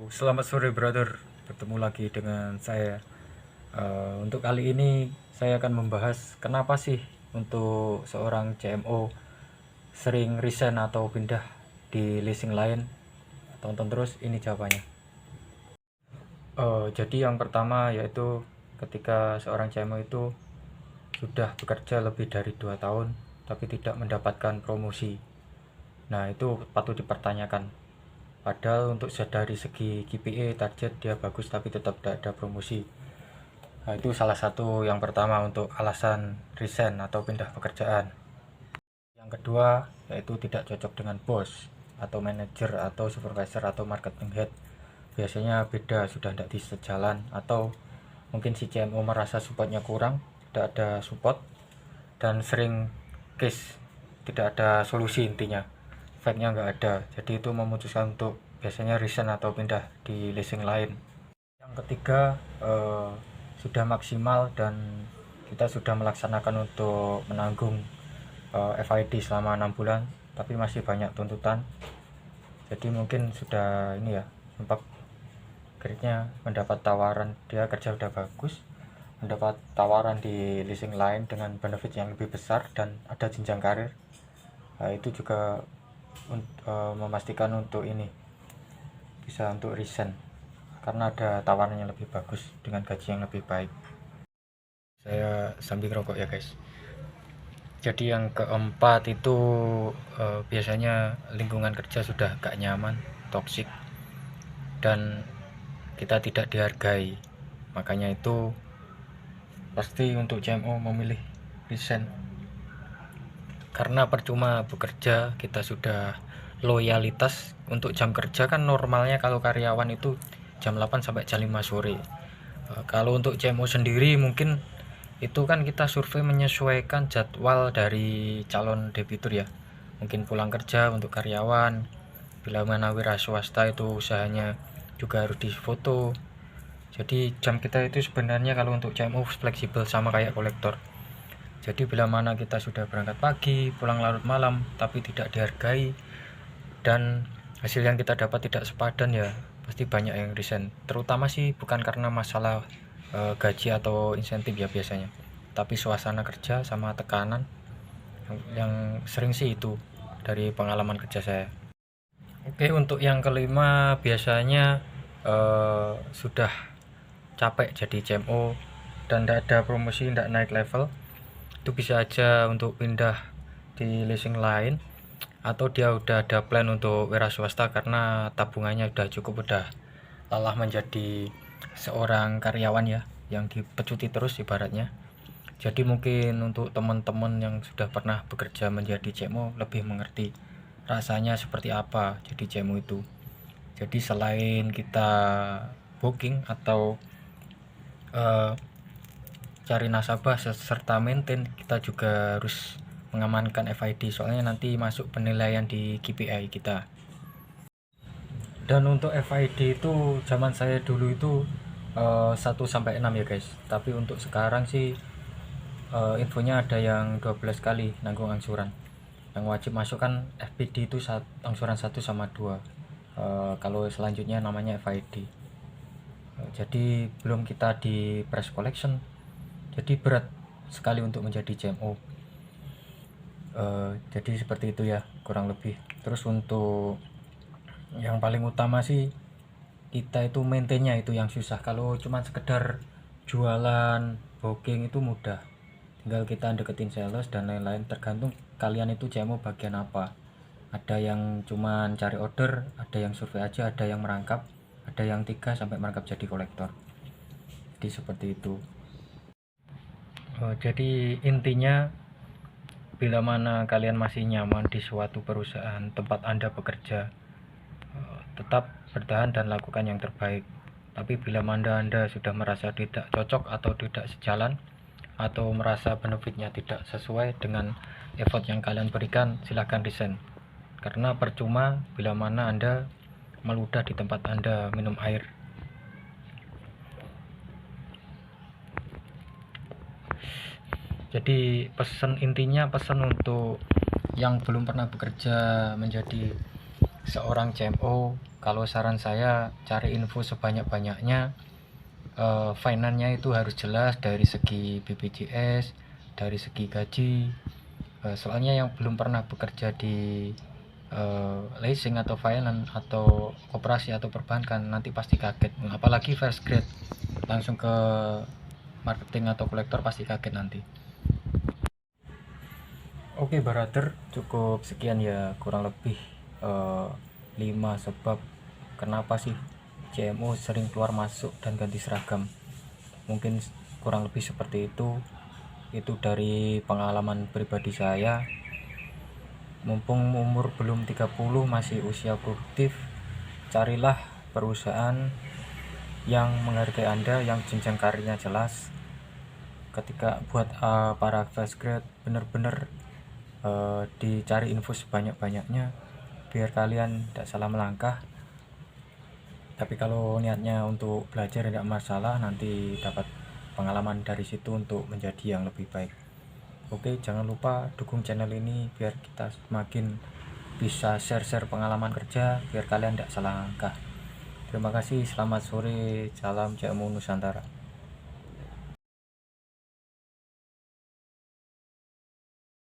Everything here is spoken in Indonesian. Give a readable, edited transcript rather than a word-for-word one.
Selamat sore brother, bertemu lagi dengan saya. Untuk kali ini saya akan membahas kenapa sih untuk seorang CMO sering resign atau pindah di leasing lain. Tonton terus, ini jawabannya. Jadi yang pertama yaitu ketika seorang CMO itu sudah bekerja lebih dari 2 tahun tapi tidak mendapatkan promosi. Nah, itu patut dipertanyakan. Padahal untuk dari segi KPI target dia bagus tapi tetap tidak ada promosi. Nah, itu salah satu yang pertama untuk alasan resign atau pindah pekerjaan. Yang kedua yaitu tidak cocok dengan bos atau manajer atau supervisor atau marketing head. Biasanya beda, sudah tidak di sejalan, atau mungkin si CMO merasa supportnya kurang, tidak ada support dan sering case, tidak ada solusi, intinya efeknya nggak ada. Jadi itu memutuskan untuk biasanya resign atau pindah di leasing lain. Yang ketiga, sudah maksimal dan kita sudah melaksanakan untuk menanggung FID selama 6 bulan tapi masih banyak tuntutan. Jadi mungkin sudah ini ya, sempat akhirnya mendapat tawaran, dia kerja udah bagus, mendapat tawaran di leasing lain dengan benefit yang lebih besar dan ada jenjang karir. Nah, itu juga memastikan untuk ini bisa untuk resign karena ada tawaran yang lebih bagus dengan gaji yang lebih baik. Saya sambil rokok ya guys. Jadi yang keempat itu biasanya lingkungan kerja sudah gak nyaman, toksik, dan kita tidak dihargai. Makanya itu pasti untuk CMO memilih resign. Karena percuma bekerja, kita sudah loyalitas untuk jam kerja kan normalnya kalau karyawan itu jam 8 sampai jam 5 sore. Kalau untuk CMO sendiri mungkin itu kan kita survei menyesuaikan jadwal dari calon debitur ya. Mungkin pulang kerja untuk karyawan, bila mana wira swasta itu usahanya juga harus difoto. Jadi jam kita itu sebenarnya kalau untuk CMO fleksibel sama kayak kolektor. Jadi bila mana kita sudah berangkat pagi, pulang larut malam tapi tidak dihargai dan hasil yang kita dapat tidak sepadan, ya pasti banyak yang resign. Terutama sih bukan karena masalah gaji atau insentif ya biasanya, tapi suasana kerja sama tekanan yang sering sih itu dari pengalaman kerja saya. Oke, untuk yang kelima biasanya sudah capek jadi CMO dan tidak ada promosi, tidak naik level. Itu bisa aja untuk pindah di leasing lain, atau dia udah ada plan untuk wira swasta karena tabungannya udah cukup, udah lelah menjadi seorang karyawan ya, yang dipecuti terus ibaratnya. Jadi mungkin untuk teman-teman yang sudah pernah bekerja menjadi CMO lebih mengerti rasanya seperti apa jadi CMO itu. Jadi selain kita booking atau uh, cari nasabah serta maintain, kita juga harus mengamankan FID, soalnya nanti masuk penilaian di KPI kita. Dan untuk FID itu zaman saya dulu itu 1 sampai 6 ya guys. Tapi untuk sekarang sih infonya ada yang 12 kali nanggung angsuran. Yang wajib masuk kan FPD itu angsuran 1 sama 2. Kalau selanjutnya namanya FID. Jadi belum kita di press collection. Jadi berat sekali untuk menjadi CMO. Jadi seperti itu ya kurang lebih. Terus untuk yang paling utama sih kita itu maintainnya itu yang susah. Kalau cuma sekedar jualan booking itu mudah, tinggal kita deketin sales dan lain-lain, tergantung kalian itu CMO bagian apa. Ada yang cuman cari order, ada yang survei aja, ada yang merangkap, ada yang 3 sampai merangkap jadi kolektor. Jadi seperti itu. Jadi intinya bila mana kalian masih nyaman di suatu perusahaan tempat Anda bekerja, tetap bertahan dan lakukan yang terbaik. Tapi bila mana Anda sudah merasa tidak cocok atau tidak sejalan, atau merasa benefitnya tidak sesuai dengan effort yang kalian berikan, silahkan resign. Karena percuma bila mana Anda meludah di tempat Anda minum air. Jadi intinya pesan untuk yang belum pernah bekerja menjadi seorang CMO, kalau saran saya cari info sebanyak-banyaknya. Finance-nya itu harus jelas dari segi BPJS, dari segi gaji. Soalnya yang belum pernah bekerja di leasing atau finance atau koperasi atau perbankan nanti pasti kaget, apalagi first grade langsung ke marketing atau kolektor pasti kaget nanti. Oke brother, cukup sekian ya, kurang lebih 5 sebab kenapa sih CMO sering keluar masuk dan ganti seragam. Mungkin kurang lebih seperti itu dari pengalaman pribadi saya. Mumpung umur belum 30, masih usia produktif, carilah perusahaan yang menghargai Anda, yang jenjang karirnya jelas. Ketika buat para fresh grade, bener-bener dicari info sebanyak-banyaknya biar kalian tidak salah melangkah. Tapi kalau niatnya untuk belajar tidak masalah, nanti dapat pengalaman dari situ untuk menjadi yang lebih baik. Oke, jangan lupa dukung channel ini biar kita semakin bisa share-share pengalaman kerja biar kalian tidak salah langkah. Terima kasih, selamat sore, salam CMO Nusantara.